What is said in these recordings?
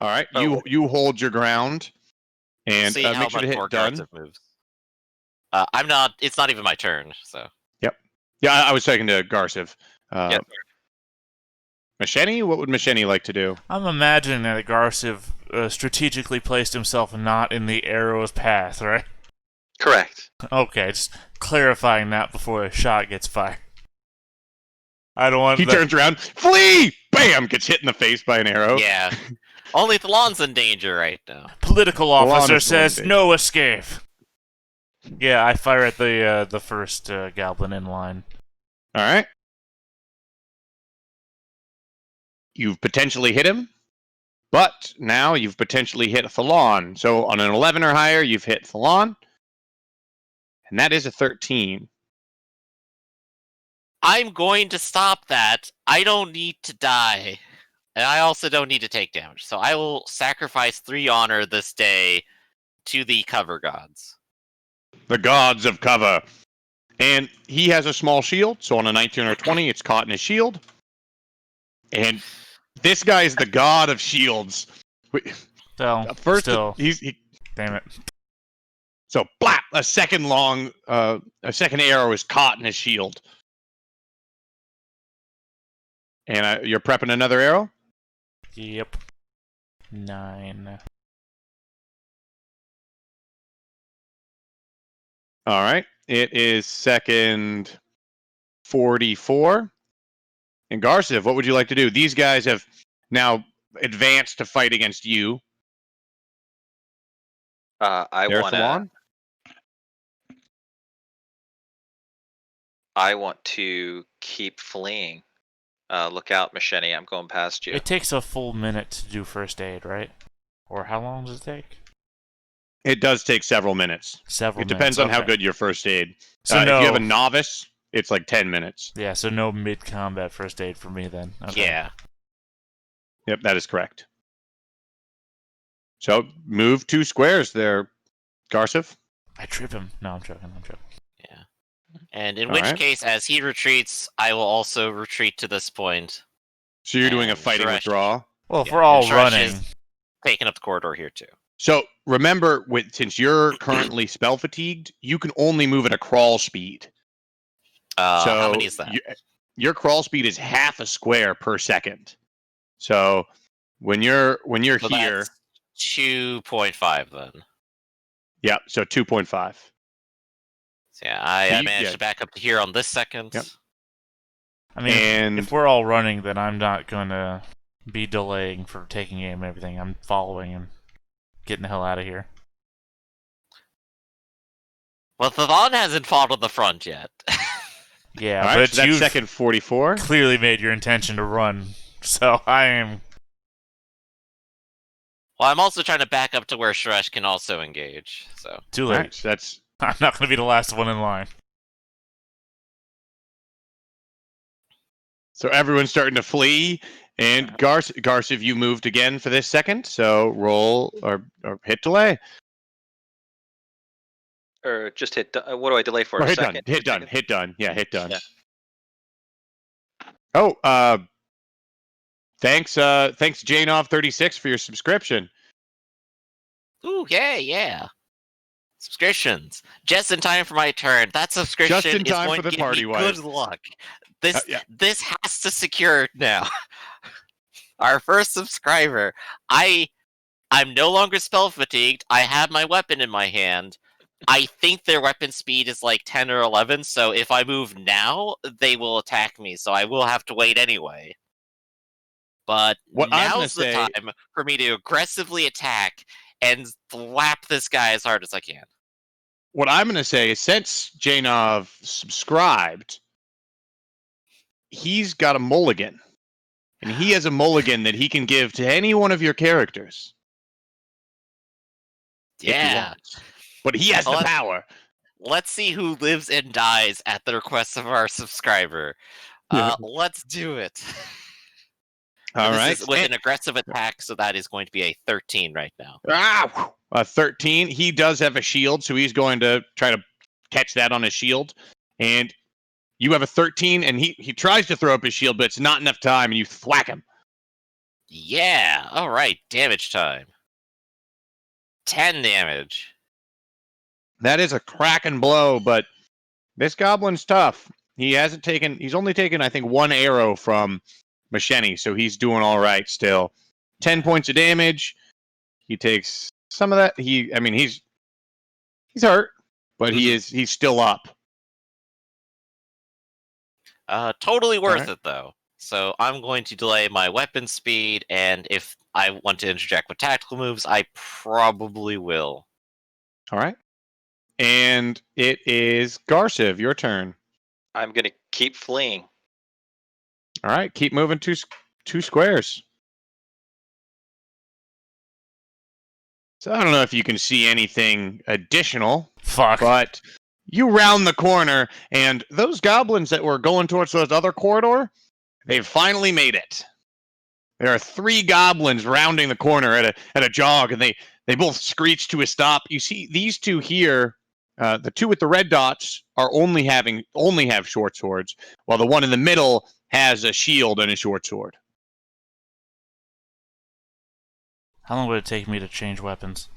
All right, you hold your ground, and see how make sure much to hit more guards done. have moved. I'm not. It's not even my turn. So. Yep. Yeah, I was talking to Garciv. Yep. Macheni, what would Macheni like to do? I'm imagining that Garciv strategically placed himself not in the arrow's path, right? Correct. Okay, just clarifying that before a shot gets fired. I don't want. He turns around, flee! Bam! Gets hit in the face by an arrow. Yeah. Only Thalon's in danger right now. Political officer is the one says in no escape. Yeah, I fire at the first goblin in line. All right. You've potentially hit him, but now you've potentially hit Thalon. So on an 11 or higher, you've hit Thalon, and that is a 13. I'm going to stop that. I don't need to die. And I also don't need to take damage. So I will sacrifice 3 honor this day to the cover gods. The gods of cover. And he has a small shield, so on a 19 or 20, it's caught in his shield. And this guy is the god of shields. So, First, still, he damn it. So, blap! A second arrow is caught in his shield. And you're prepping another arrow? Yep. 9. All right. It is second 44. And Garciv, what would you like to do? These guys have now advanced to fight against you. I want to keep fleeing. Look out, Macheni. I'm going past you. It takes a full minute to do first aid, right? Or how long does it take? It does take several minutes. Several minutes. It depends on how okay. good your first aid. So If you have a novice, it's like 10 minutes. Yeah, so no mid-combat first aid for me then. Okay. Yeah. Yep, that is correct. So, move 2 squares there, Garciv. I trip him. No, I'm joking. Yeah. And in All which right. case, as he retreats, I will also retreat to this point. So you're doing a And fighting Suresh- withdrawal? Well, if Yeah, we're all and Suresh running... is taking up the corridor here too. So remember, since you're currently spell fatigued, you can only move at a crawl speed. So How many is that? Your crawl speed is half a square per second. So when you're So here, that's 2.5 then. yeah. So 2.5. So yeah, I managed yeah. to back up to here on this second. Yep. I mean, And if we're all running, then I'm not going to be delaying for taking aim and everything. I'm following and getting the hell out of here. Well, Thalon hasn't fought on the front yet. Yeah, all right, but so that's you've second 44. clearly made your intention to run. So I am... Well, I'm also trying to back up to where Suresh can also engage. So too All late. right, so that's I'm not going to be the last one in line. so everyone's starting to flee. And Garciv, you moved again for this second. So roll or hit delay. Or just hit. What do I delay for? Or A hit second? done. Hit done. Second? Hit done. Yeah, hit done. Yeah. Oh, thanks, Janov36 for your subscription. ooh, yeah. Subscriptions just in time for my turn. That subscription Just in time is going for the to give party me wife. good luck. This Yeah. this has to secure it now. Our first subscriber. I'm no longer spell fatigued. I have my weapon in my hand. I think their weapon speed is like 10 or 11, so if I move now, they will attack me, so I will have to wait anyway. But What I'm gonna now's the say- time for me to aggressively attack and slap this guy as hard as I can. What I'm going to say is since Janov subscribed, he's got a mulligan. And he has a mulligan that he can give to any one of your characters. if he Yeah. wants. But he has the Well, power. Let's see who lives and dies at the request of our subscriber. Yeah. Let's do it. All This right. is with an aggressive attack, so that is going to be a 13 right now. A 13. He does have a shield, so he's going to try to catch that on his shield. And you have a 13, and he tries to throw up his shield, but it's not enough time, and you thwack him. Yeah. All right. Damage time. 10 damage. That is a cracking blow, but this goblin's tough. He's only taken, I think, one arrow from Machete, so he's doing all right still. 10 points of damage. He takes some of that. He's hurt, but he's still up. Totally worth Alright. it though. So I'm going to delay my weapon speed, and if I want to interject with tactical moves, I probably will. All right. And it is Garciv, your turn. I'm gonna keep fleeing. All right, keep moving two squares. So I don't know if you can see anything additional, Fuck. but you round the corner, and those goblins that were going towards those other corridor, they've finally made it. There are 3 goblins rounding the corner at a jog, and they both screech to a stop. You see these 2 here, the 2 with the red dots are only have short swords, while the one in the middle has a shield and a short sword. How long would it take me to change weapons?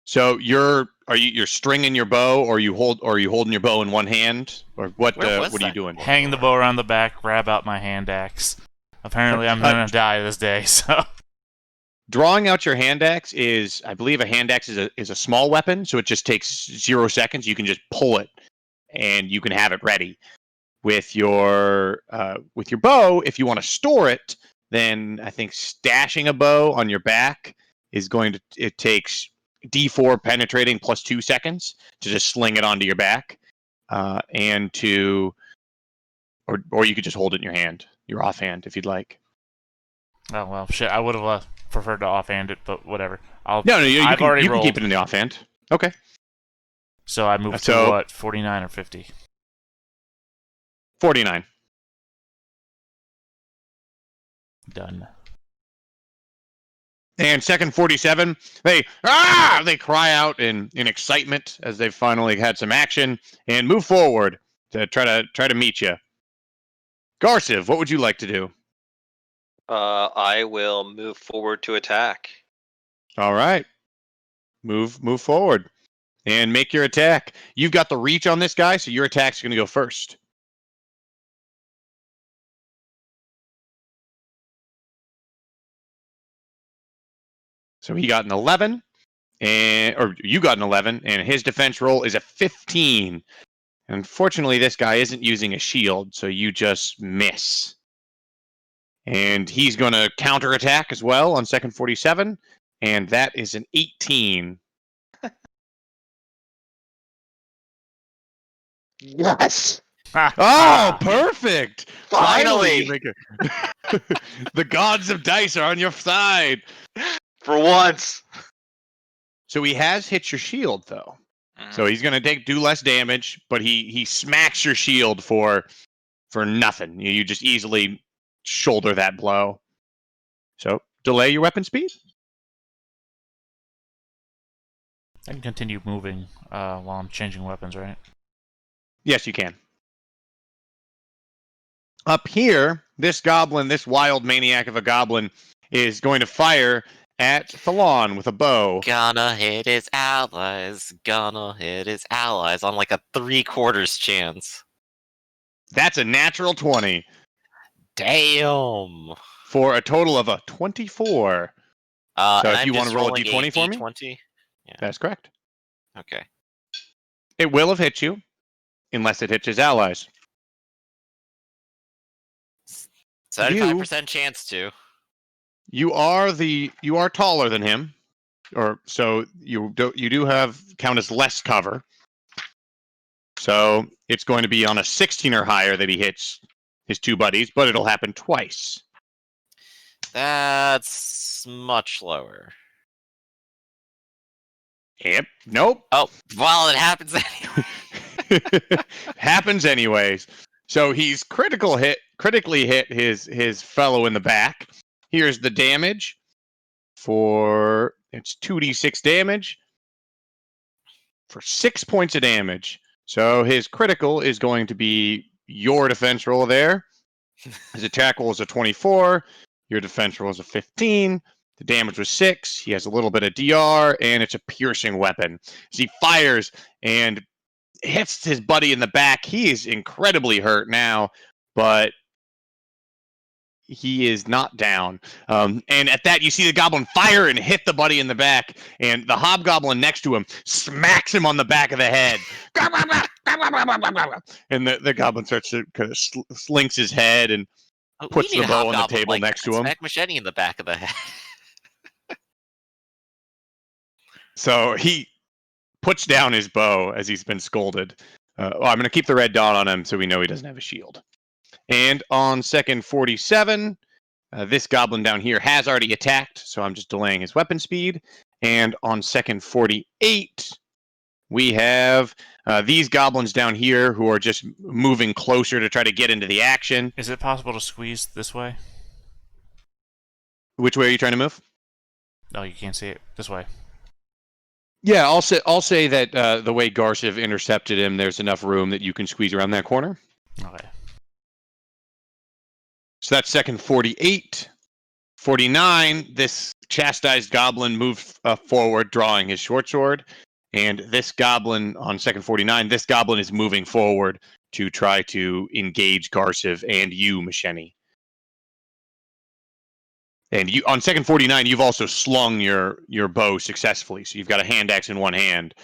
So you're stringing your bow, or are you holding your bow in one hand, or what? Where was What are you that? doing? Hang the bow around the back, grab out my hand axe. Apparently, I'm gonna die this day, so. Drawing out your hand axe is, I believe, a hand axe is a small weapon, so it just takes 0 seconds. You can just pull it, and you can have it ready. With your bow, if you want to store it, then I think stashing a bow on your back it takes D4 penetrating plus 2 seconds to just sling it onto your back, or you could just hold it in your offhand if you'd like. Oh well, shit. I would have preferred to offhand it, but whatever. No, you I've already can rolled. keep it in the offhand. Okay. So I moved to So- what? 49 or 50? 49. Done. And second 47, they cry out in excitement as they've finally had some action and move forward to try to meet you. Garciv, what would you like to do? I will move forward to attack. All right. Move forward and make your attack. You've got the reach on this guy, so your attack's going to go first. So he got an 11, or you got an 11, and his defense roll is a 15. Unfortunately, this guy isn't using a shield, so you just miss. And he's going to counterattack as well on second 47, and that is an 18. Yes. Oh, perfect! Finally! you make it. The gods of dice are on your side. For once. So he has hit your shield, though. So he's going to do less damage, but he smacks your shield for nothing. You just easily shoulder that blow. So delay your weapon speed. I can continue moving while I'm changing weapons, right? Yes, you can. Up here, this wild maniac of a goblin, is going to fire at Thalon with a bow. Gonna hit his allies. Gonna hit his allies on like a 3/4 chance. That's a natural 20 Damn. for a total of a 24. So and if I'm you want just to roll a rolling d20 for me? D20? Yeah. That's correct. Okay. It will have hit you, unless it hits his allies. 75% chance to. You are taller than him, or so you do count as less cover. So it's going to be on a 16 or higher that he hits his 2 buddies, but it'll happen twice. That's much lower. Yep. Nope. Oh, well, it happens anyway. Happens anyways. So he's critically hit his fellow in the back. Here's the damage for it's 2d6 damage for 6 points of damage. So his critical is going to be your defense roll there. His attack roll is a 24. Your defense roll is a 15. The damage was 6. He has a little bit of DR, and it's a piercing weapon. As he fires and hits his buddy in the back, he is incredibly hurt now, but he is not down. And at that, you see the goblin fire and hit the buddy in the back, and the hobgoblin next to him smacks him on the back of the head. And the goblin starts to kind of slinks his head and puts the bow on the table next to him. Smack Machete in the back of the head. So he puts down his bow as he's been scolded. I'm going to keep the red dot on him so we know he doesn't have a shield. And on second 47, this goblin down here has already attacked, so I'm just delaying his weapon speed. And on second 48, we have these goblins down here who are just moving closer to try to get into the action. Is it possible to squeeze this way? Which way are you trying to move? No, you can't see it. This way. Yeah, I'll say that the way Garciv intercepted him, there's enough room that you can squeeze around that corner. Okay. So that's second 48. 49, this chastised goblin moved forward, drawing his short sword. And this goblin, on second 49, this goblin is moving forward to try to engage Garciv and you, Machete. And you, on second 49, you've also slung your bow successfully. So you've got a hand axe in one hand.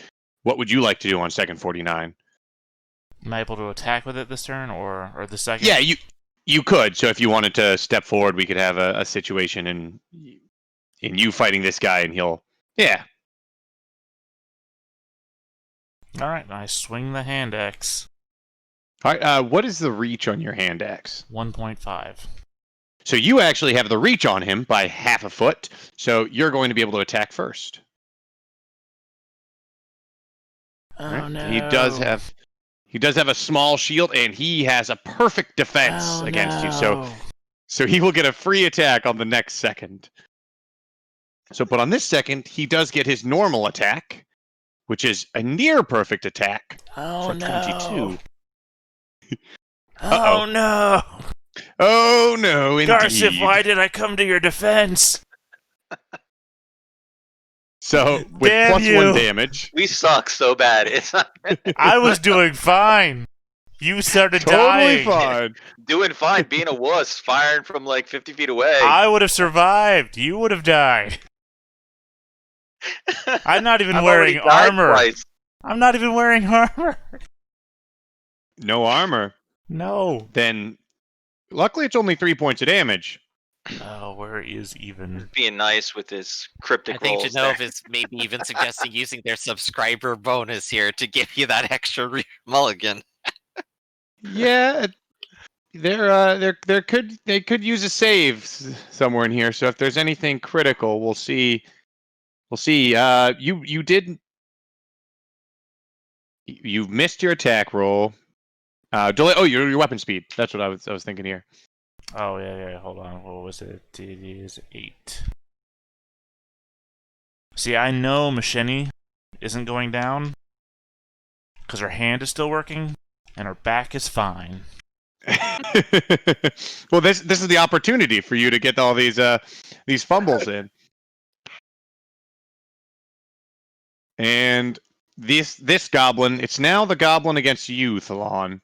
What would you like to do on second 49? Am I able to attack with it this turn or the second? Yeah, you could. So if you wanted to step forward, we could have a situation in you fighting this guy, and he'll... Yeah. All right, I swing the hand axe. All right, what is the reach on your hand axe? 1.5. So you actually have the reach on him by half a foot, so you're going to be able to attack first. Oh, right? no. He does have a small shield, and he has a perfect defense against you. So he will get a free attack on the next second. So, but on this second, he does get his normal attack, which is a near perfect attack Oh, for no. 22. Oh, no. Oh no, indeed. Garciv, why did I come to your defense? So, with Damn plus you. 1 damage. We suck so bad. It's not I was doing fine. You started Totally dying. fine. doing fine. Being a wuss, firing from like 50 feet away. I would have survived. You would have died. I'm not even I've wearing already died armor. twice. I'm not even wearing armor. No armor. No. Then, luckily it's only 3 points of damage. Oh, where is even? Being nice with his cryptic I think rolls Genove there. is maybe even suggesting using their subscriber bonus here to give you that extra mulligan. Yeah, they could use a save somewhere in here. So if there's anything critical, we'll see. You've missed your attack roll. Delay. Oh, your weapon speed. That's what I was thinking here. Oh, yeah. Hold on. What was it? It is 8. See, I know Machete isn't going down because her hand is still working and her back is fine. Well, this is the opportunity for you to get all these fumbles in. And this goblin, it's now the goblin against you, Thalon.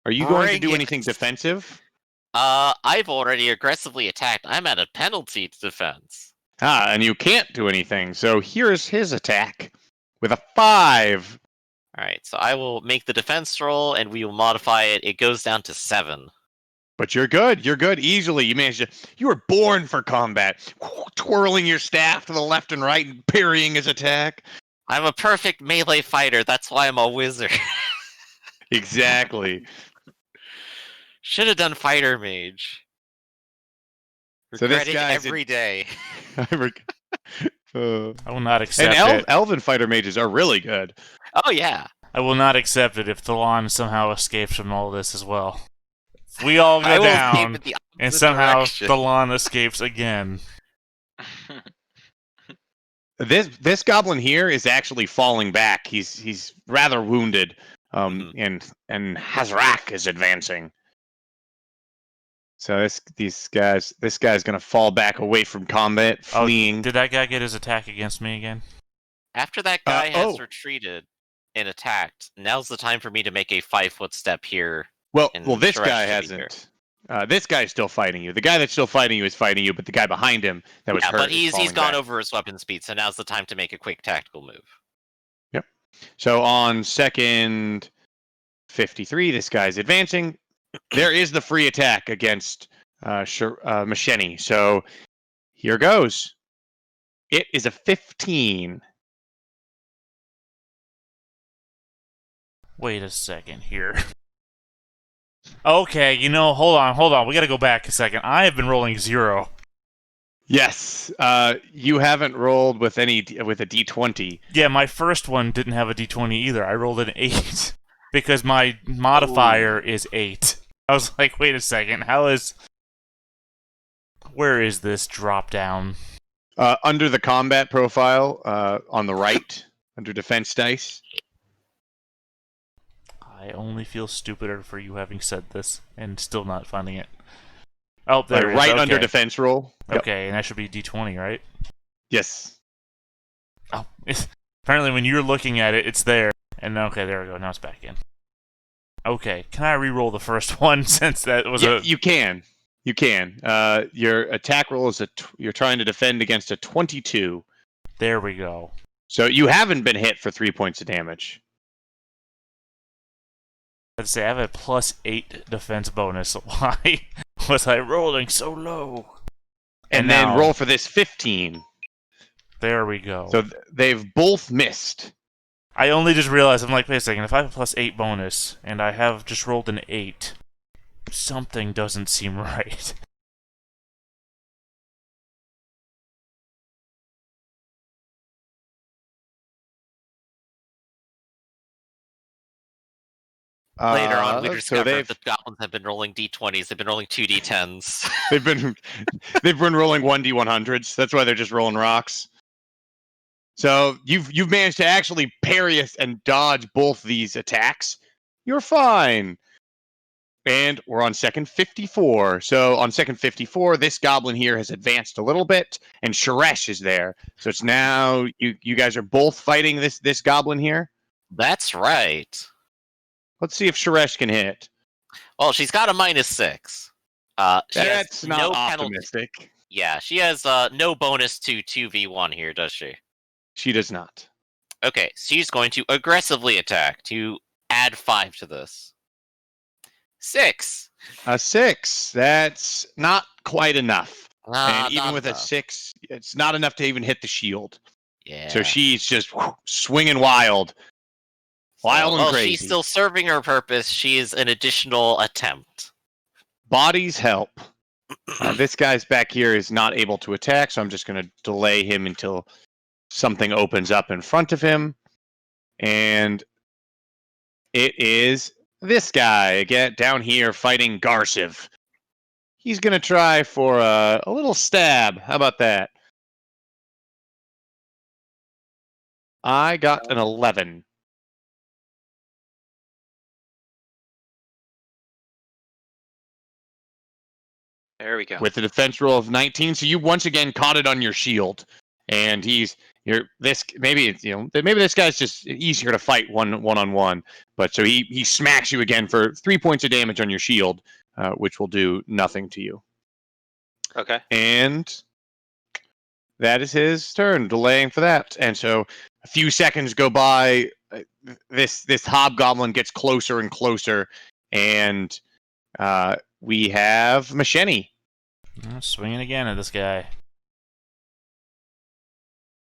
Are you going to do anything defensive? I've already aggressively attacked. I'm at a penalty to defense. And you can't do anything. So here's his attack with a 5. Alright, so I will make the defense roll, and we will modify it. It goes down to 7. But you're good. You're good easily. You managed to. You were born for combat, twirling your staff to the left and right and parrying his attack. I'm a perfect melee fighter. That's why I'm a wizard. Exactly. Should have done fighter mage. So this Regretting guy's every day. I will not accept and it. elven fighter mages are really good. Oh yeah. I will not accept it if Thalon somehow escapes from all this as well. If we all I go will escape down, in the and opposite somehow direction. Thalon escapes again. This goblin here is actually falling back. He's rather wounded. And Hazrak is advancing. So this guy's gonna fall back away from combat, fleeing. Did that guy get his attack against me again? After that guy has oh. retreated and attacked, now's the time for me to make a 5-foot step here. Well, and this Suresh guy should be here. hasn't. This guy's still fighting you. The guy that's still fighting you is fighting you, but the guy behind him that was Yeah, hurt but is he's falling gone back. over his weapon speed, so now's the time to make a quick tactical move. So on second 53, this guy's advancing. There is the free attack against Macheni. So here goes. It is a 15. Wait a second here. Okay, hold on. We gotta go back a second. I have been rolling 0. Yes, you haven't rolled with a D20. Yeah, my first one didn't have a D20 either. I rolled an 8 because my modifier is 8. I was like, wait a second, where is this drop down? Under the combat profile, on the right, under defense dice. I only feel stupider for you having said this and still not finding it. Oh, there it is. Right Okay. under defense roll. Yep. Okay, and that should be D20, right? Yes. Oh, apparently when you're looking at it, it's there. And okay, there we go. Now it's back in. Okay, can I re-roll the first one since that was You can. You can. Your attack roll is you're trying to defend against a 22. There we go. So you haven't been hit for 3 points of damage. Let's say I have a +8 defense bonus. Why was I rolling so low? And then now, roll for this 15. There we go. So they've both missed. I only just realized, I'm like, wait a second, if I have a +8 bonus, and I have just rolled an 8, something doesn't seem right. Later on, we So discovered that goblins have been rolling D20s. They've been rolling 2D10s. they've been rolling 1D100s. That's why they're just rolling rocks. So you've managed to actually parry and dodge both these attacks. You're fine. And we're on second 54. So on second 54, this goblin here has advanced a little bit, and Suresh is there. So it's now you guys are both fighting this goblin here. That's right. Let's see if Suresh can hit. Well, she's got a -6. That's not optimistic. Yeah, she has no bonus to 2v1 here, does she? She does not. Okay, she's going to aggressively attack to add 5 to this. 6. A 6. That's not quite enough. And even with enough. a 6, it's not enough to even hit the shield. Yeah. So she's just swinging wild. Wild and crazy. She's still serving her purpose. She is an additional attempt. Bodies help. This guy's back here is not able to attack, so I'm just going to delay him until something opens up in front of him. And it is this guy again down here fighting Garciv. He's going to try for a little stab. How about that? I got an 11. There we go. With a defense roll of 19, so you once again caught it on your shield, and maybe this guy's just easier to fight one on one, but so he smacks you again for 3 points of damage on your shield, which will do nothing to you. Okay. And that is his turn, delaying for that, and so a few seconds go by. This hobgoblin gets closer and closer, and we have Macheni. Swinging again at this guy.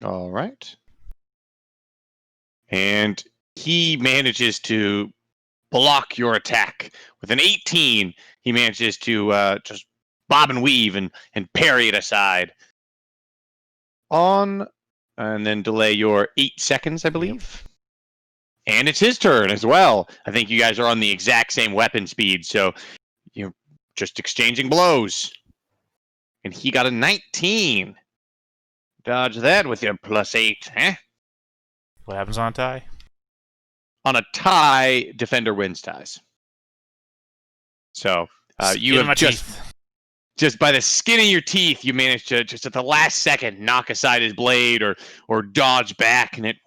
All right. And he manages to block your attack. With an 18, he manages to just bob and weave and parry it aside. And then delay your 8 seconds, I believe. Yep. And it's his turn as well. I think you guys are on the exact same weapon speed, so you're just exchanging blows. And he got a 19. Dodge that with your +8, huh? What happens on a tie? On a tie, defender wins ties. So you have just just by the skin of your teeth, you manage to just at the last second knock aside his blade or dodge back, and it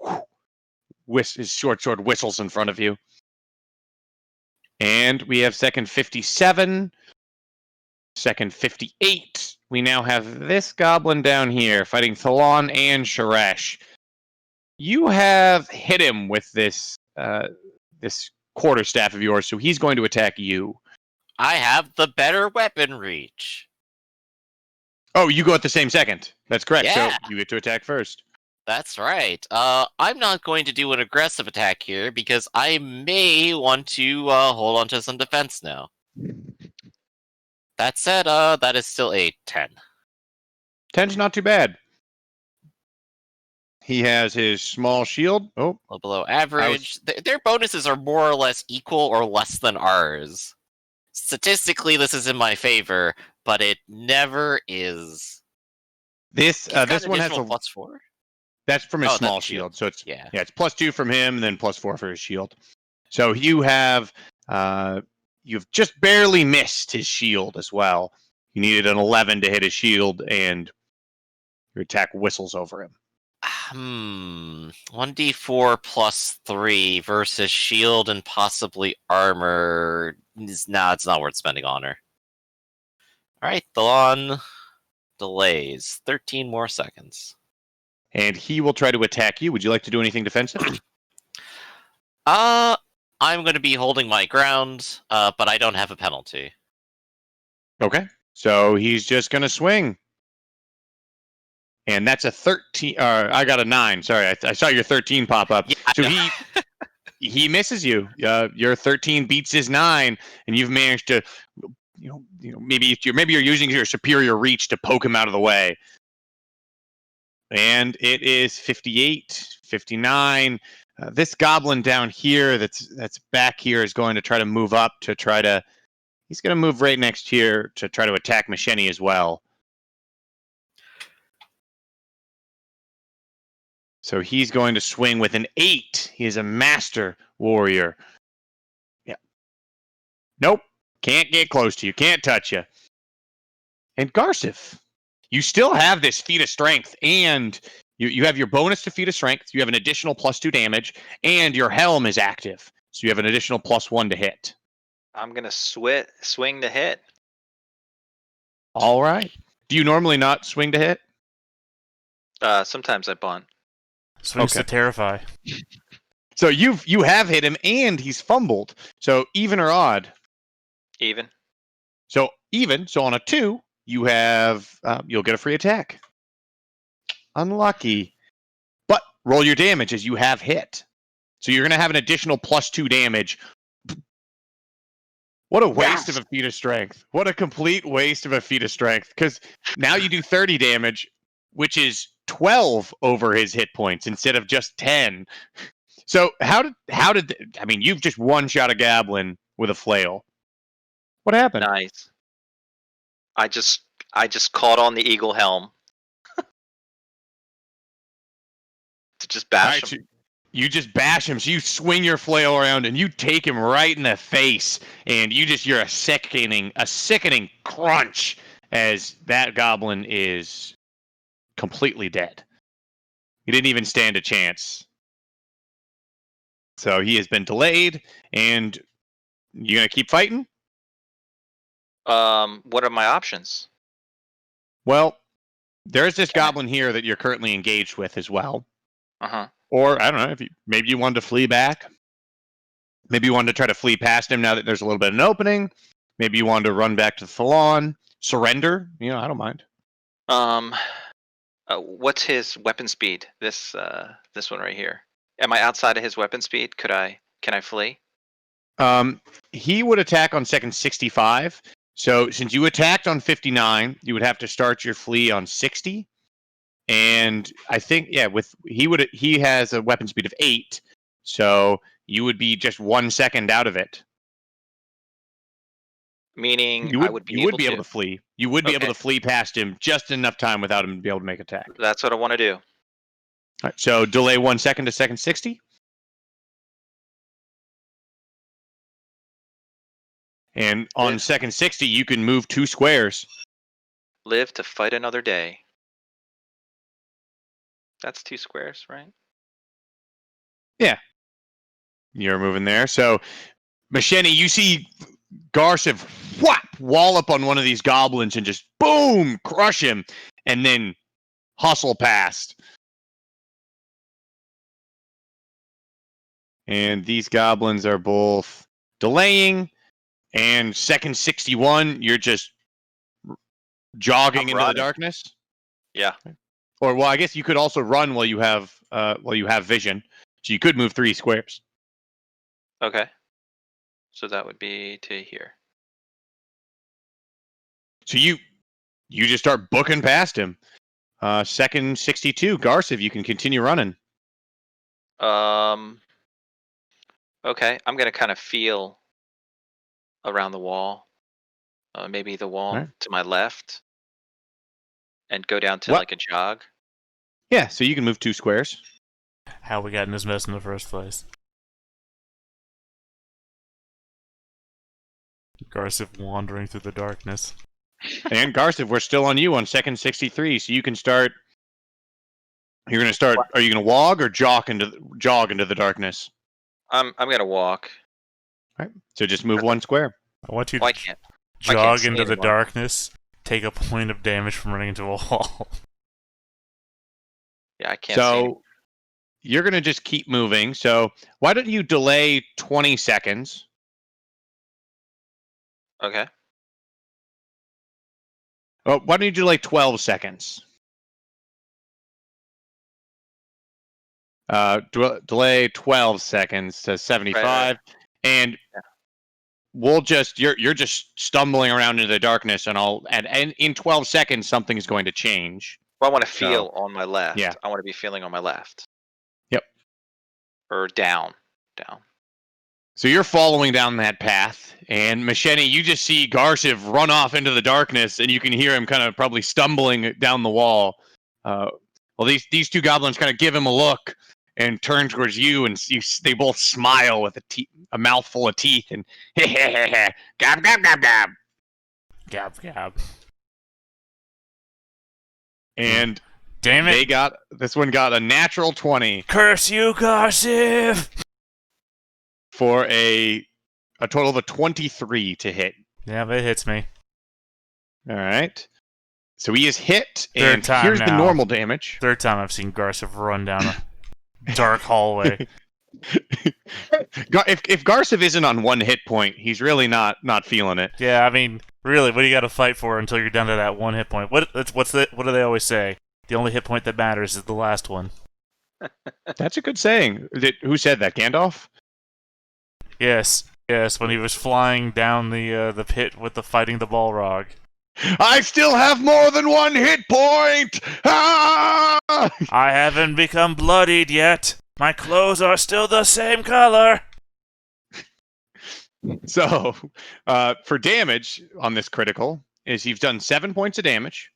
his short sword whistles in front of you. And we have second 57, second 58. We now have this goblin down here fighting Thalon and Sharesh. You have hit him with this this quarterstaff of yours, so he's going to attack you. I have the better weapon reach. Oh, you go at the same second. That's correct. Yeah. So you get to attack first. That's right. I'm not going to do an aggressive attack here because I may want to hold on to some defense now. That said, that is still a 10. 10's not too bad. He has his small shield. Oh, A little below average. Their bonuses are more or less equal or less than ours. Statistically, this is in my favor, but it never is. this This one has a +4. That's from his Oh, small that's the shield. So it's Yeah. it's +2 from him, and then +4 for his shield. So you have you've just barely missed his shield as well. You needed an 11 to hit his shield, and your attack whistles over him. 1d4 +3 versus shield and possibly armor. It's not worth spending honor. Alright, Thalon delays 13 more seconds. And he will try to attack you. Would you like to do anything defensive? I'm going to be holding my ground, but I don't have a penalty. Okay. So he's just going to swing. And that's a 13. I got a 9. Sorry, I saw your 13 pop up. Yeah, So he misses you. Your 13 beats his 9, and you've managed to, maybe you're using your superior reach to poke him out of the way. And it is 58, 59. This goblin down here that's back here is going to try to move up to try to. He's going to move right next here to try to attack Macheni as well. So he's going to swing with an 8. He is a master warrior. Yeah. Nope. Can't get close to you. Can't touch you. And Garsif, you still have this feat of strength, and you have your bonus to feat of strength. You have an additional +2 damage, and your helm is active. So you have an additional +1 to hit. I'm gonna swing to hit. All right. Do you normally not swing to hit? Sometimes I bunt. Swings to terrify. So you have hit him, and he's fumbled. So even or odd? Even. So even. So on a 2, you have you'll get a free attack. Unlucky, but roll your damage as you have hit. So you're going to have an additional +2 damage. What a waste of a feat of strength! What a complete waste of a feat of strength! Because now you do 30 damage, which is 12 over his hit points instead of just 10. So how did you've just one-shot a goblin with a flail. What happened? Nice. I just caught on the eagle helm to just bash him. You just bash him. So you swing your flail around and you take him right in the face, and you're a sickening crunch as that goblin is completely dead. He didn't even stand a chance. So he has been delayed, and you gonna keep fighting? What are my options? Well, there's this goblin here that you're currently engaged with as well. Uh-huh. Or I don't know, maybe you wanted to flee back. Maybe you wanted to try to flee past him now that there's a little bit of an opening. Maybe you wanted to run back to the Thalon, surrender. I don't mind. What's his weapon speed? This one right here. Am I outside of his weapon speed? Can I flee? He would attack on second 65. So since you attacked on 59, you would have to start your flee on 60. And I think he has a weapon speed of 8, so you would be just 1 second out of it. Meaning you would, I would be able to flee. You would be able to flee past him just enough time without him to be able to make attack. That's what I want to do. All right, so delay 1 second to second 60. And on second 60, you can move 2 squares. Live to fight another day. That's 2 squares, right? You're moving there. So, Machete, you see Garciv wallop on one of these goblins and just boom, crush him, and then hustle past. And these goblins are both delaying, and second 61, you're just jogging I'm into running. the darkness. Yeah. Or well, I guess you could also run while you have vision, so you could move 3 squares. Okay. So that would be to here. So you just start booking past him. Second 62, Garciv, you can continue running. Okay, I'm gonna kind of feel around the wall. Maybe the wall Alright. to my left, and go down to What? like a jog. Yeah, so you can move 2 squares. How we got in this mess in the first place. Garciv wandering through the darkness. And Garciv, we're still on you on second 63, so you can start. You're gonna start. Are you gonna walk or jog into the darkness? I'm gonna walk. So just move 1 square. I want you Oh, to I can't. jog see into the anymore. darkness, take a point of damage from running into a wall. Yeah, I can't see. Anymore. So you're gonna just keep moving. So why don't you delay 20 seconds? Okay. Oh, why don't you delay 12 seconds? Delay 12 seconds to 75, Right. and Yeah. we'll just you're just stumbling around into the darkness, and in 12 seconds something is going to change. Well, I want to So, feel on my left. yeah. I want to be feeling on my left. Yep. Or down. So you're following down that path, and Machete, you just see Garciv run off into the darkness, and you can hear him kind of probably stumbling down the wall. Well, these 2 goblins kind of give him a look and turn towards you, and they both smile with a mouthful of teeth, and gab gab gab gab. Gab, gab. And Damn it! this one got a natural 20 Curse you, Garciv! for a total of a 23 to hit. Yeah, that hits me. All right. So he is hit, Third and time here's the now. normal damage. Third time I've seen Garciv run down a dark hallway. If Garciv isn't on 1 hit point, he's really not feeling it. Yeah, I mean, really, what do you got to fight for until you're down to that 1 hit point? What do they always say? The only hit point that matters is the last one. That's a good saying. Who said that? Gandalf? Yes, when he was flying down the pit with the fighting the Balrog. I still have more than 1 hit point! Ah! I haven't become bloodied yet. My clothes are still the same color. So, for damage on this critical, is you've done 7 points of damage,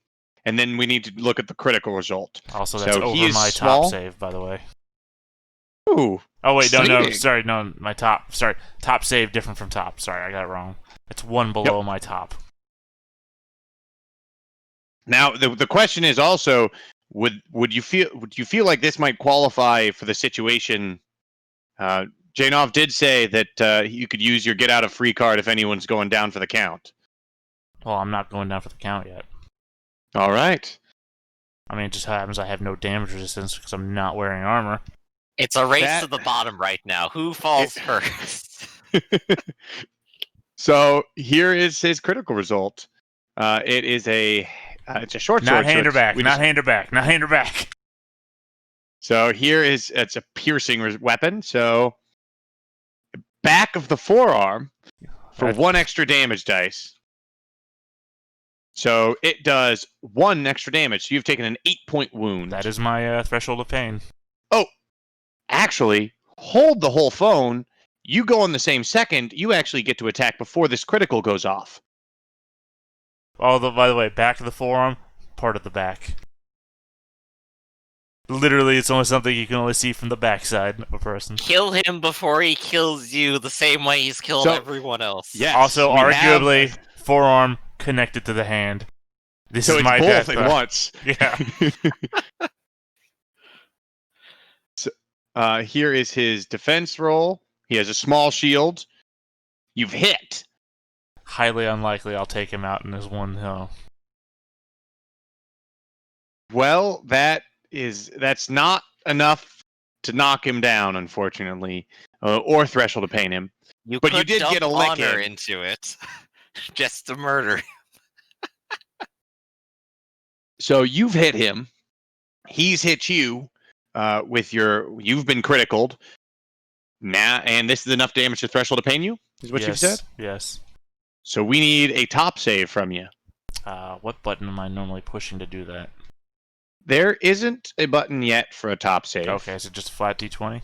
and then we need to look at the critical result. Also, that's So he over is my small. top save, by the way. Ooh. Oh wait, no, Exciting. sorry, no, my top. Sorry, top save different from top. Sorry, I got it wrong. It's 1 below my top. Now, the question is also, would you feel like this might qualify for the situation? Janov did say that you could use your get out of free card if anyone's going down for the count. Well, I'm not going down for the count yet. All right. I mean, it just happens I have no damage resistance because I'm not wearing armor. It's a race to the bottom right now. Who falls first? So here is his critical result. It is it's a short sword. Not hand her back. we Not just- hand her back. Not hand her back. So it's a piercing weapon. So back of the forearm for That's- 1 extra damage dice. So it does 1 extra damage. So you've taken an 8-point wound. That is my threshold of pain. Actually, hold the whole phone. You go on the same second. You actually get to attack before this critical goes off. Oh, by the way, back of the forearm, part of the back. Literally, it's only something you can only see from the backside of a person. Kill him before he kills you the same way he's killed So- everyone else. Yes. Also, we arguably, have- forearm connected to the hand. This So is it's my both death. at once. Yeah. So, here is his defense roll. He has a small shield. You've hit. Highly unlikely I'll take him out in this one hill. Well, that's not enough to knock him down, unfortunately, or threshold to pain him. You But you could did dump get a lick honor in. into it, just to murder. So you've hit him. He's hit you with your. You've been criticaled. Now, and this is enough damage to threshold to pain you, is what you've said? Yes. So we need a top save from you. What button am I normally pushing to do that? There isn't a button yet for a top save. Okay, is it just a flat d20?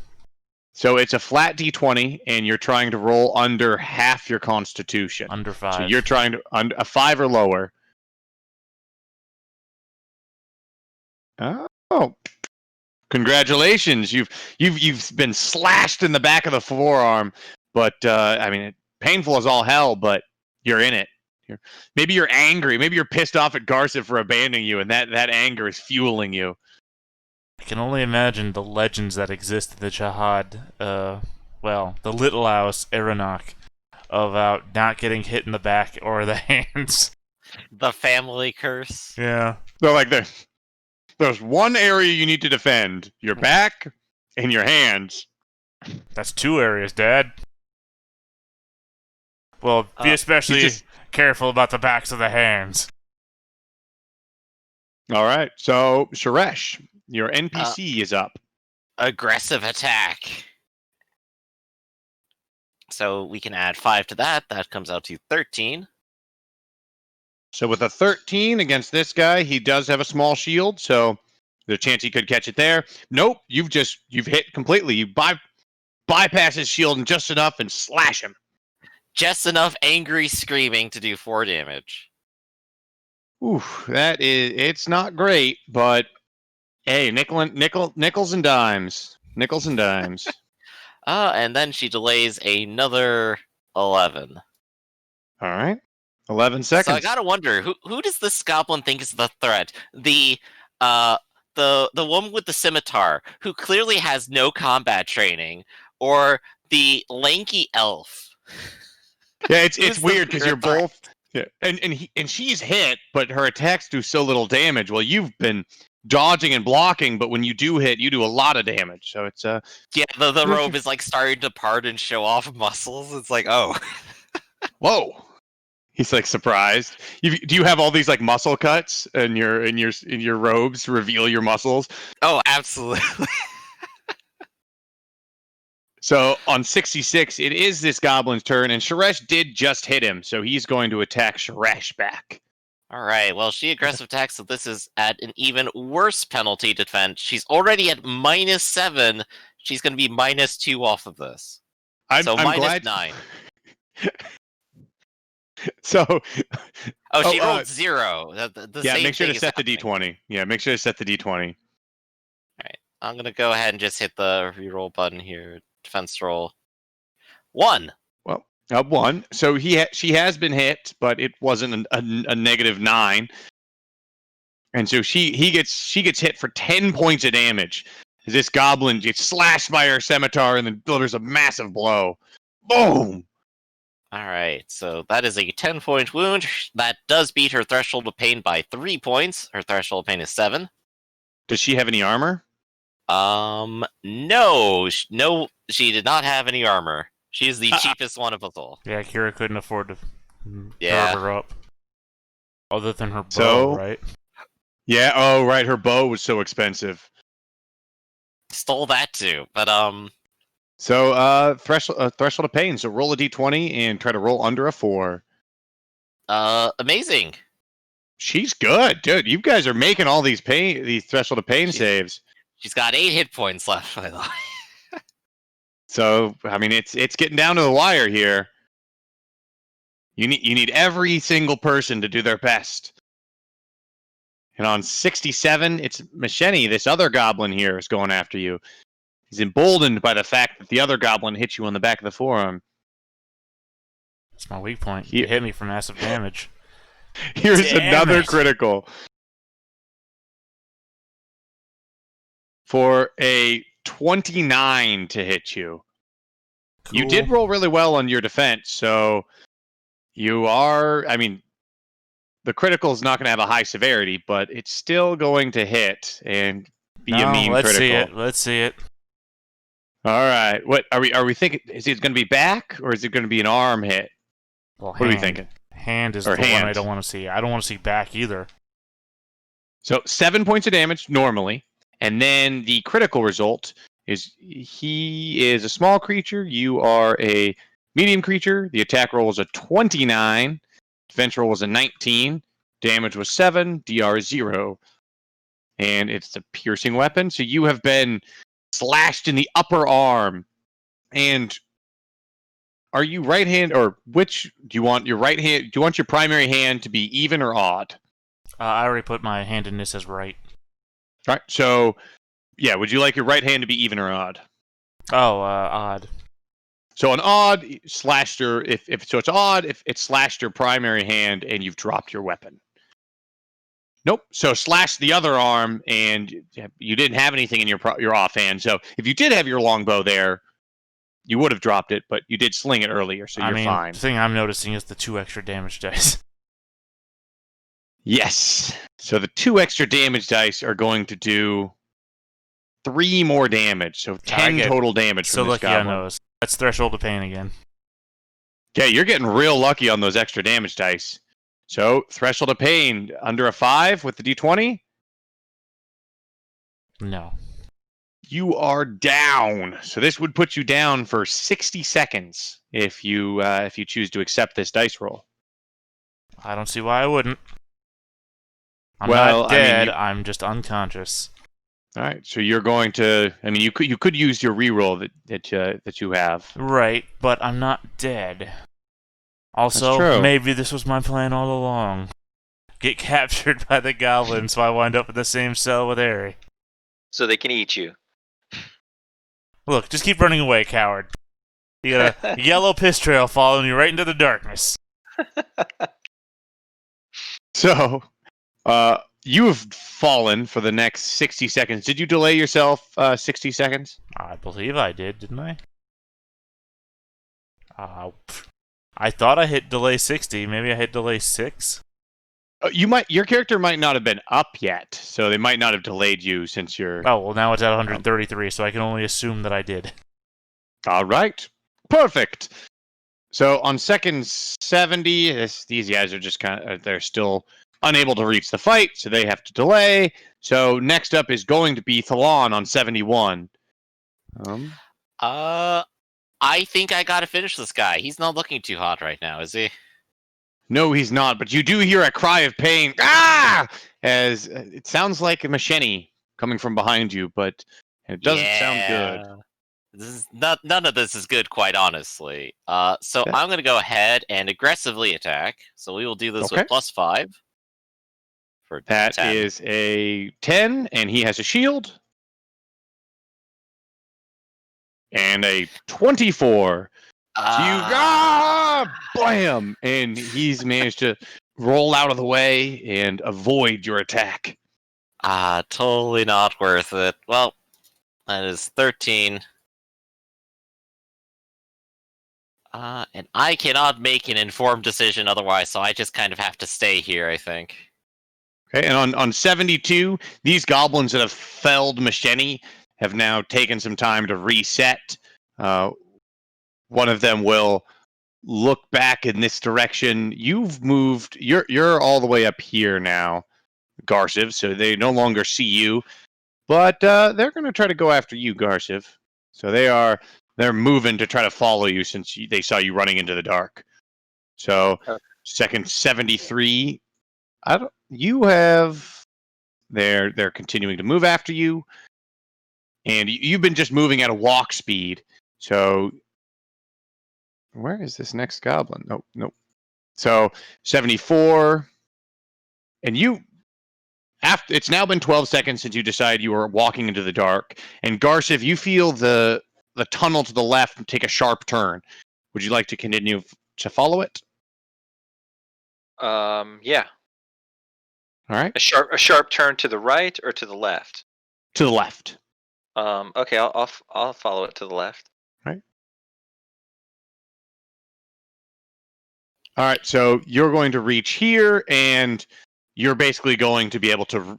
So it's a flat d20, and you're trying to roll under half your constitution. Under 5. So you're trying to a 5 or lower. Oh, congratulations! You've been slashed in the back of the forearm, but I mean, painful as all hell. But you're in it. Maybe you're angry. Maybe you're pissed off at Garza for abandoning you, and that anger is fueling you. I can only imagine the legends that exist in the Jihad, the Little House, Aeronach, about not getting hit in the back or the hands. The family curse. Yeah. They're like, there's one area you need to defend: your back and your hands. That's 2 areas, Dad. Well, be especially careful about the backs of the hands. All right, so Suresh, your NPC is up. Aggressive attack. So we can add 5 to that. That comes out to 13. So with a 13 against this guy, he does have a small shield, so there's a chance he could catch it there. Nope, you've hit completely. You bypass his shield just enough and slash him. Just enough angry screaming to do 4 damage. Oof, it's not great, but hey, nickels and dimes. Nickels and dimes. And then she delays another 11. All right. 11 seconds. So I gotta wonder, who does this goblin think is the threat? The woman with the scimitar, who clearly has no combat training, or the lanky elf? Yeah, it's the weird because you're threat? both. Yeah, and she's hit, but her attacks do so little damage. Well, you've been dodging and blocking, but when you do hit, you do a lot of damage. So it's Yeah, the robe is like starting to part and show off muscles. It's like, oh, whoa. He's like surprised. Do you have all these like muscle cuts in your robes to reveal your muscles? oh, absolutely. So on 66, it is this goblin's turn, and Suresh did just hit him, so he's going to attack Suresh back. All right. Well, she aggressive attacks, so this is at an even worse penalty defense. She's already at -7. She's going to be -2 off of this. I'm minus glad. 9. So. Oh, she rolled 0. The Yeah, same make sure thing to is set the happening. d20. Yeah, make sure to set the d20. Alright, I'm gonna go ahead and just hit the reroll button here. Defense roll. 1! Well, 1. So she has been hit, but it wasn't a -9. And so she gets hit for 10 points of damage. This goblin gets slashed by her scimitar and then delivers a massive blow. Boom! Alright, so that is a 10-point wound. That does beat her threshold of pain by 3 points. Her threshold of pain is 7. Does she have any armor? No, she did not have any armor. She is the cheapest one of us all. Yeah, Kira couldn't afford to Yeah. carve her up. Other than her bow, So- right? Yeah, oh, right, her bow was so expensive. Stole that too, but So, threshold of pain. So roll a d20 and try to roll under a 4. amazing. She's good, dude. You guys are making all these threshold of pain saves. She's got 8 hit points left, by the way. So, I mean, it's getting down to the wire here. You need every single person to do their best. And on 67, it's Macheni, this other goblin here, is going after you. He's emboldened by the fact that the other goblin hit you on the back of the forearm. That's my weak point. You hit me for massive damage. Here's Damn another it. critical for a 29 to hit you. Cool. You did roll really well on your defense, so you are. I mean, the critical is not going to have a high severity, but it's still going to hit and be a mean let's critical. see it. Let's see it. All right. What are we? Are we thinking? Is it going to be back or is it going to be an arm hit? Well, What are we thinking? Hand is Or the one I hand. don't want to see. I don't want to see back either. So 7 points of damage normally, and then the critical result is he is a small creature. You are a medium creature. The attack roll was a 29. Defense roll was a 19. Damage was 7. DR 0. And it's a piercing weapon. So you have been slashed in the upper arm. And are you right hand or which do you want your right hand? Do you want your primary hand to be even or odd? I already put my hand in this as right. All right. So yeah, would you like your right hand to be even or odd? Oh, odd. So an odd slashed your if so it's odd if it slashed your primary hand and you've dropped your weapon. Nope. So slash the other arm and you didn't have anything in your offhand. So if you did have your longbow there, you would have dropped it, but you did sling it earlier, so you're fine. The thing I'm noticing is the 2 extra damage dice. Yes. So the 2 extra damage dice are going to do 3 more damage. So 10 total damage So from this lucky on goblin. those. That's threshold of pain again. Okay, you're getting real lucky on those extra damage dice. So threshold of pain under a 5 with the d20. No. You are down. So this would put you down for 60 seconds if you choose to accept this dice roll. I don't see why I wouldn't. I'm Well, not dead. I mean, I'm just unconscious. All right. So you're going to. I mean, you could use your reroll that you have. Right, but I'm not dead. Also, That's true. maybe this was my plan all along. Get captured by the goblins so I wind up in the same cell with Harry. So they can eat you. Look, just keep running away, coward. You got a yellow piss trail following you right into the darkness. So, you have fallen for the next 60 seconds. Did you delay yourself 60 seconds? I believe I did, didn't I? I thought I hit delay 60. Maybe I hit delay 6. Your character might not have been up yet, so they might not have delayed you since you're. Oh, well, now it's at 133, so I can only assume that I did. All right, perfect. So on second 70, these guys are just they're still unable to reach the fight, so they have to delay. So next up is going to be Thalon on 71. I think I gotta finish this guy. He's not looking too hot right now, is he? No, he's not. But you do hear a cry of pain. Ah! As it sounds like a machete coming from behind you, but it doesn't sound good. This is none of this is good, quite honestly. So Okay. I'm gonna go ahead and aggressively attack. So we will do this with +5. For that 10. is a 10, and he has a shield. And a 24. Blam! And he's managed to roll out of the way and avoid your attack. Totally not worth it. Well, that is 13. And I cannot make an informed decision otherwise, so I just kind of have to stay here, I think. Okay, and on 72, these goblins that have felled Machete have now taken some time to reset. One of them will look back in this direction. You've moved. You're all the way up here now, Garciv. So they no longer see you, but they're going to try to go after you, Garciv. So they're moving to try to follow you since they saw you running into the dark. So second 73. They're continuing to move after you, and you've been just moving at a walk speed. So where is this next goblin? Nope. So 74, and after it's now been 12 seconds since you decided you were walking into the dark, and Garciv, you feel the tunnel to the left take a sharp turn. Would you like to continue to follow it? Yeah. All right. A sharp turn to the right or to the left? To the left. Okay, I'll follow it to the left. Right. All right. So you're going to reach here, and you're basically going to be able to.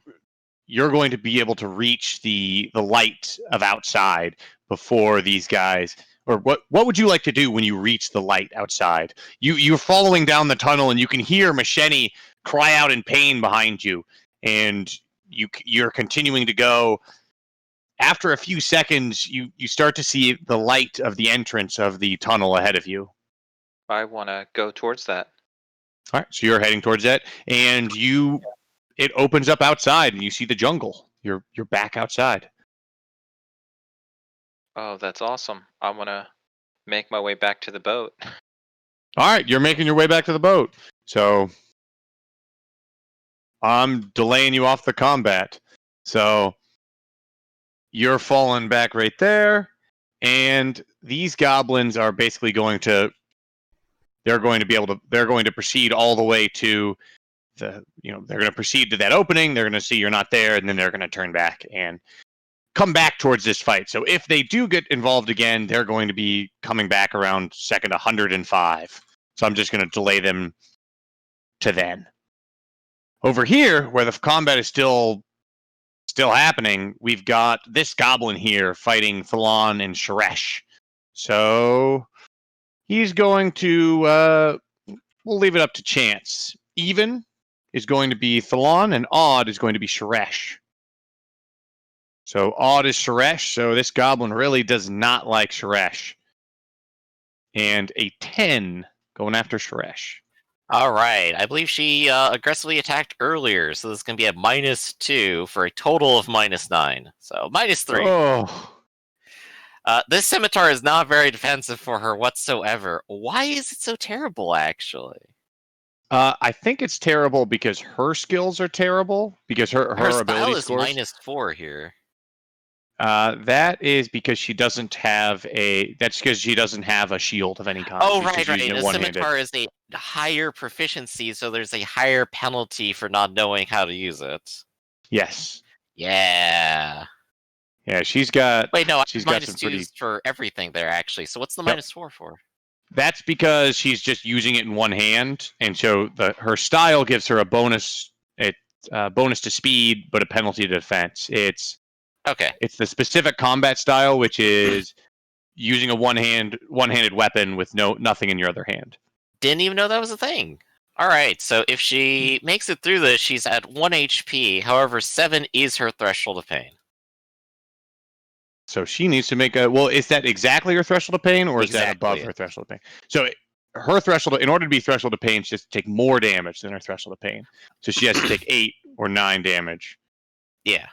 You're going to be able to reach the light of outside before these guys. Or what would you like to do when you reach the light outside? You're following down the tunnel, and you can hear Machete cry out in pain behind you, and you're continuing to go. After a few seconds, you start to see the light of the entrance of the tunnel ahead of you. I want to go towards that. All right, so you're heading towards that, and it opens up outside, and you see the jungle. You're back outside. Oh, that's awesome. I want to make my way back to the boat. All right, you're making your way back to the boat. So I'm delaying you off the combat. So you're falling back right there, and these goblins are basically going to. They're going to proceed all the way to they're going to proceed to that opening. They're going to see you're not there, and then they're going to turn back and come back towards this fight. So if they do get involved again, they're going to be coming back around second 105. So I'm just going to delay them to then. Over here, where the combat is still happening, we've got this goblin here fighting Thalon and Sharesh. So he's going to we'll leave it up to chance. Even is going to be Thalon, and odd is going to be Sharesh. So odd is Sharesh, so this goblin really does not like Sharesh. And a 10 going after Sharesh. All right. I believe she aggressively attacked earlier, so this is going to be a -2 for a total of -9. So -3. Oh. This scimitar is not very defensive for her whatsoever. Why is it so terrible, actually? I think it's terrible because her skills are terrible, because her Her ability style is scores. -4 here. That is because she doesn't have that's because she doesn't have a shield of any kind. Oh, She's right. just using it The one-handed. scimitar is a higher proficiency, so there's a higher penalty for not knowing how to use it. Yes. Yeah. Yeah, she's got. Wait, no, She's got some -2s pretty. for everything there, actually. So what's the Yep. -4 for? That's because she's just using it in one hand, and so her style gives her a bonus. Bonus to speed, but a penalty to defense. It's Okay. the specific combat style, which is using a one-handed weapon with nothing in your other hand. Didn't even know that was a thing. All right, so if she makes it through this, she's at 1 HP. However, 7 is her threshold of pain. So she needs to make a. Well, is that exactly her threshold of pain, or is that above Exactly. her threshold of pain? So her threshold, in order to be threshold of pain, she has to take more damage than her threshold of pain. So she has to take 8 or 9 damage. Yeah.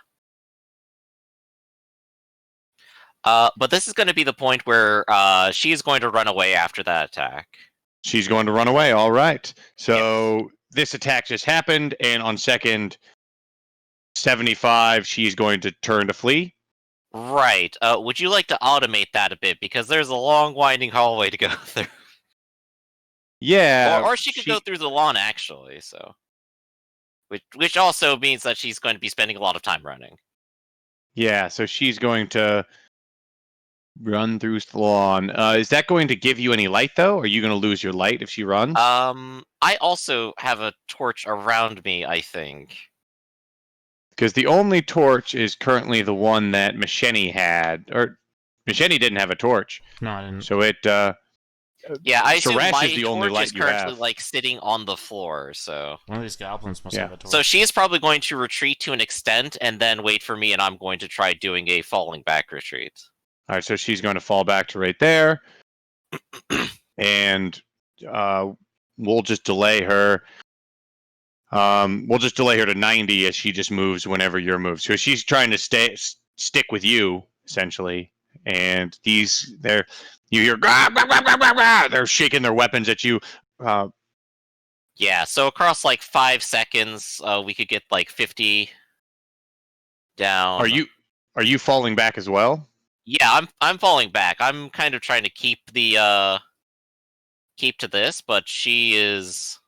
But this is going to be the point where she's going to run away after that attack. She's going to run away. All right. So this attack just happened, and on second 75, she's going to turn to flee. Right. Would you like to automate that a bit? Because there's a long, winding hallway to go through. Yeah. Or she could go through the lawn, actually. So, which also means that she's going to be spending a lot of time running. Yeah. So she's going to run through the lawn. Is that going to give you any light, though? Are you going to lose your light if she runs? I also have a torch around me, I think. Because the only torch is currently the one that Machete had. Or Machete didn't have a torch. No, I didn't. So it... Yeah, I assume Sharesh my is the only torch light is you currently have. like sitting on the floor, so... One of these goblins must Yeah. have a torch. So she is probably going to retreat to an extent and then wait for me, and I'm going to try doing a falling back retreat. All right, so she's going to fall back to right there. And we'll just delay her. We'll just delay her to 90 as she just moves whenever you're moved. So she's trying to stick with you, essentially. And you hear, "Grah, grah, grah, grah, grah, grah." They're shaking their weapons at you. Yeah, so across like 5 seconds, we could get like 50 down. Are you falling back as well? Yeah, I'm falling back. I'm kind of trying to keep to this, but she is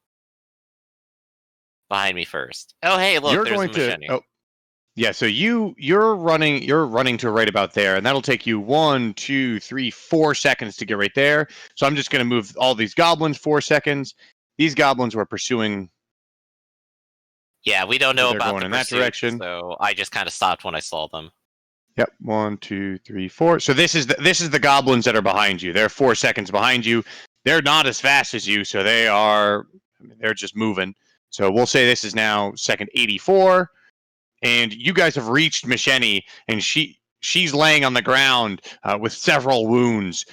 behind me first. Oh, hey, look, You're there's a going to. machine. Oh, yeah. So you're running to right about there, and that'll take you 1, 2, 3, 4 seconds to get right there. So I'm just going to move all these goblins 4 seconds. These goblins were pursuing. Yeah, we don't So know they're about going the in that pursuit, direction. so I just kind of stopped when I saw them. Yep, 1, 2, 3, 4. So this is the goblins that are behind you. They're 4 seconds behind you. They're not as fast as you, so they're just moving. So we'll say this is now second 84, and you guys have reached Misheni, and she's laying on the ground with several wounds,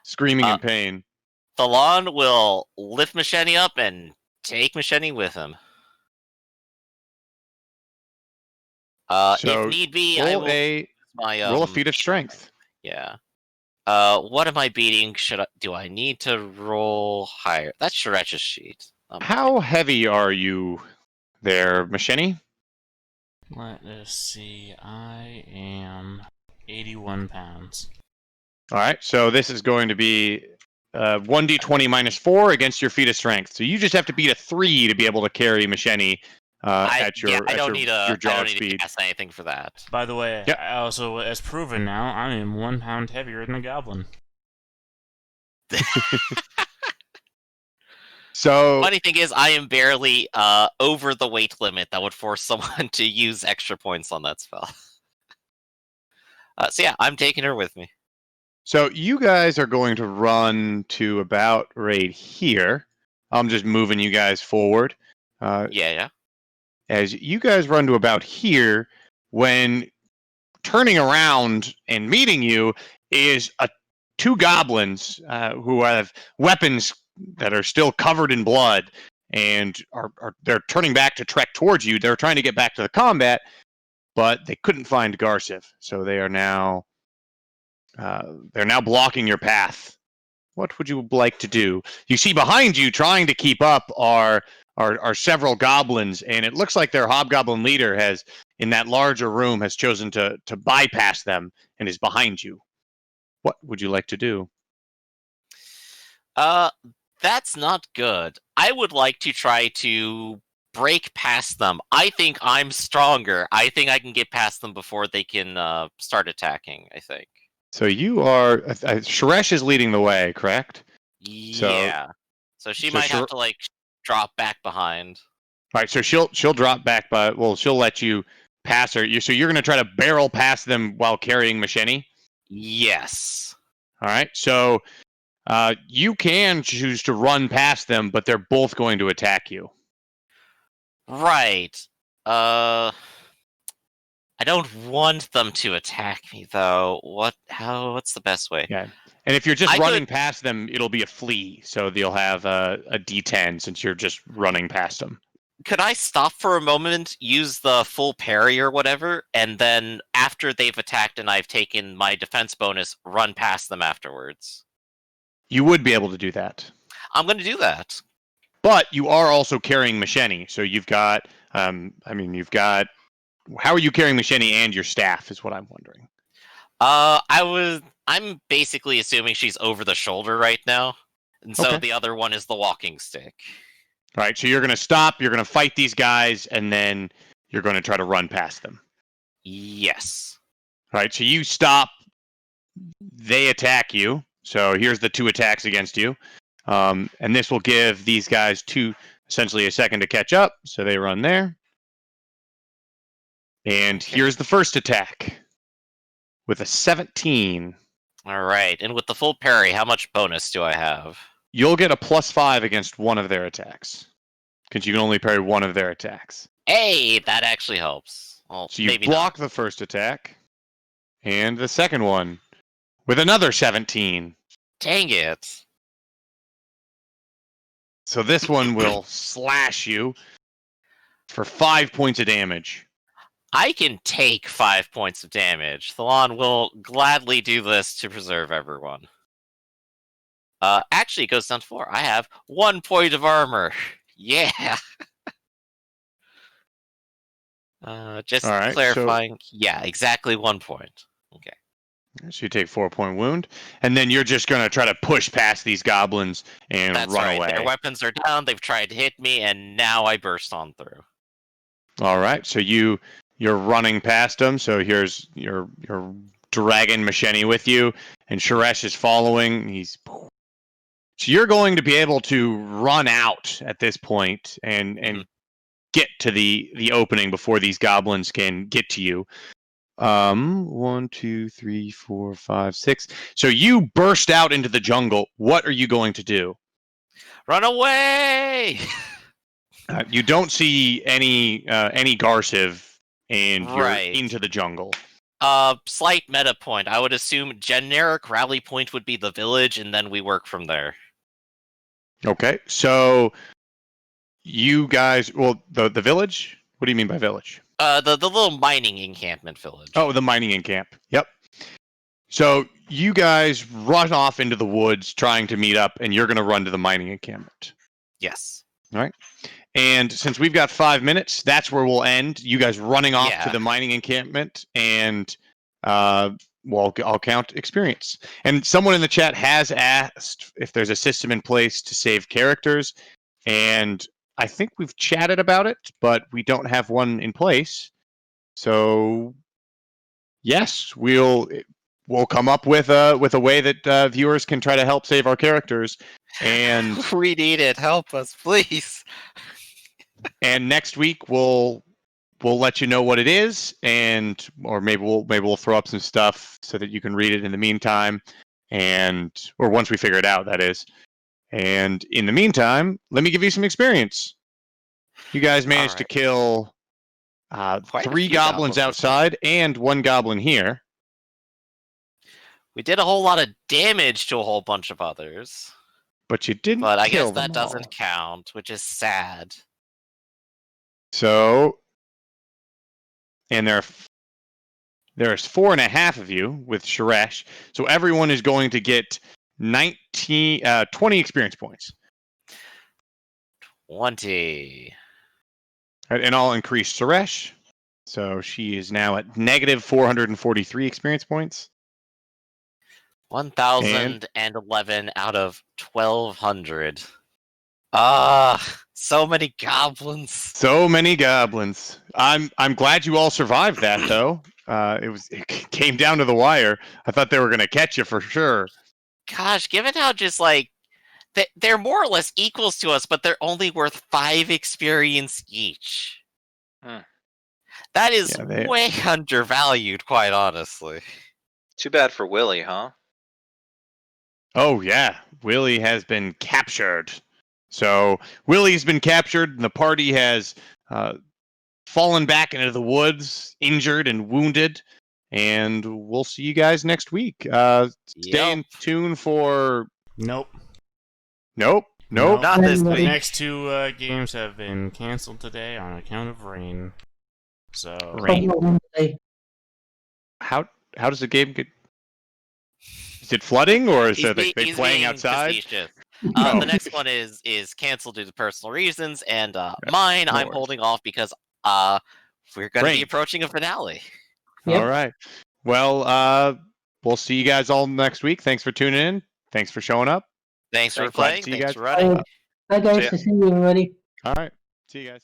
screaming Uh, in pain. Thalon will lift Machete up and take Machete with him. If So need be, I will use my roll a feat of strength. Yeah. What am I beating? Do I need to roll higher? That's Shrech's sheet. How heavy are you there, Misheni? Let us see. I am 81 pounds. All right, so this is going to be 1d20 minus 4 against your feat of strength. So you just have to beat a 3 to be able to carry Machete at your I don't need to jog speed. cast anything for that. By the way, Yep. I also, as proven now, I am 1 pound heavier than a goblin. So Funny thing is, I am barely over the weight limit that would force someone to use extra points on that spell. So yeah, I'm taking her with me. So you guys are going to run to about right here. I'm just moving you guys forward. Yeah. As you guys run to about here, when turning around and meeting you is two goblins who have weapons that are still covered in blood, and they're turning back to trek towards you. They're trying to get back to the combat, but they couldn't find Garciv, so they're now blocking your path. What would you like to do? You see behind you, trying to keep up, are several goblins, and it looks like their hobgoblin leader has, in that larger room, has chosen to bypass them and is behind you. What would you like to do? That's not good. I would like to try to break past them. I think I'm stronger. I think I can get past them before they can start attacking, I think. So you are. Sharesh is leading the way, correct? Yeah. So she so might have to drop back behind. All right, so she'll drop back, but she'll let you pass her. So you're going to try to barrel past them while carrying Machete? Yes. All right, so you can choose to run past them, but they're both going to attack you. Right. I don't want them to attack me though. What's the best way? Yeah. And if you're just running past them, it'll be a flee, so they'll have a D10 since you're just running past them. Could I stop for a moment, use the full parry or whatever, and then after they've attacked and I've taken my defense bonus, run past them afterwards? You would be able to do that. I'm going to do that. But you are also carrying Machete, so you've got, you've got. How are you carrying Machete and your staff? Is what I'm wondering. I'm basically assuming she's over the shoulder right now, and so the other one is the walking stick. All right, so you're going to stop, you're going to fight these guys, and then you're going to try to run past them. Yes. All right, so you stop, they attack you. So here's the 2 attacks against you. And this will give these guys essentially a second to catch up, so they run there. And here's the first attack with a 17. All right, and with the full parry, how much bonus do I have? You'll get a +5 against one of their attacks, because you can only parry one of their attacks. Hey, that actually helps. Well, so you block the first attack, and the second one with another 17. Dang it. So this one will slash you for 5 points of damage. I can take 5 points of damage. Thalon will gladly do this to preserve everyone. Actually, it goes down to 4. I have 1 point of armor. Yeah. Just All right, clarifying. Yeah, exactly 1 point. Okay. So you take 4-point wound, and then you're just gonna try to push past these goblins and That's run right. away. Their weapons are down. They've tried to hit me, and now I burst on through. All right, so you're running past them. So here's your dragon Machete with you, and Suresh is following. So you're going to be able to run out at this point and get to the opening before these goblins can get to you. 1, 2, 3, 4, 5, 6. So you burst out into the jungle. What are you going to do? Run away! You don't see any Garciv, and Right. you're into the jungle. Slight meta point. I would assume generic rally point would be the village, and then we work from there. Okay, so you guys, well, the village. What do you mean by village? The little mining encampment village. Oh, the mining encamp. Yep. So you guys run off into the woods trying to meet up, and you're going to run to the mining encampment. Yes. All right. And since we've got 5 minutes, that's where we'll end. You guys running off Yeah. to the mining encampment, and well, I'll count experience. And someone in the chat has asked if there's a system in place to save characters, and I think we've chatted about it, but we don't have one in place. So yes, we'll come up with a way that viewers can try to help save our characters. And We need it. Help us, please. and next week we'll let you know what it is, and or maybe we'll throw up some stuff so that you can read it in the meantime, or once we figure it out, that is. And in the meantime, let me give you some experience. You guys managed to kill Quite a 3 few goblins outside and 1 goblin here. We did a whole lot of damage to a whole bunch of others. But you didn't But I guess kill that them all. doesn't count, which is sad. So, and there's 4.5 of you with Suresh. So everyone is going to get 20 experience points. 20. And I'll increase Suresh. So she is now at negative 443 experience points. 1,011 out of 1,200. So many goblins. So many goblins. I'm glad you all survived that though. It came down to the wire. I thought they were gonna catch you for sure. Gosh, given how just like they're more or less equals to us, but they're only worth 5 experience each. That is way undervalued, quite honestly. Too bad for Willie, huh? Oh yeah, Willie has been captured. So Willie's been captured, and the party has fallen back into the woods, injured and wounded. And we'll see you guys next week. Stay in tune for. Nope. Not this The week. next 2 games have been canceled today on account of rain. So Rain. How does the game get? Is it flooding, or is they playing outside? The next one is canceled due to personal reasons, and mine I'm holding off because we're going to be approaching a finale. Yep. All right. Well, we'll see you guys all next week. Thanks for tuning in. Thanks for showing up. Thanks for playing. See you Thanks guys. for running. Hi guys, to see you everybody. All right. See you guys.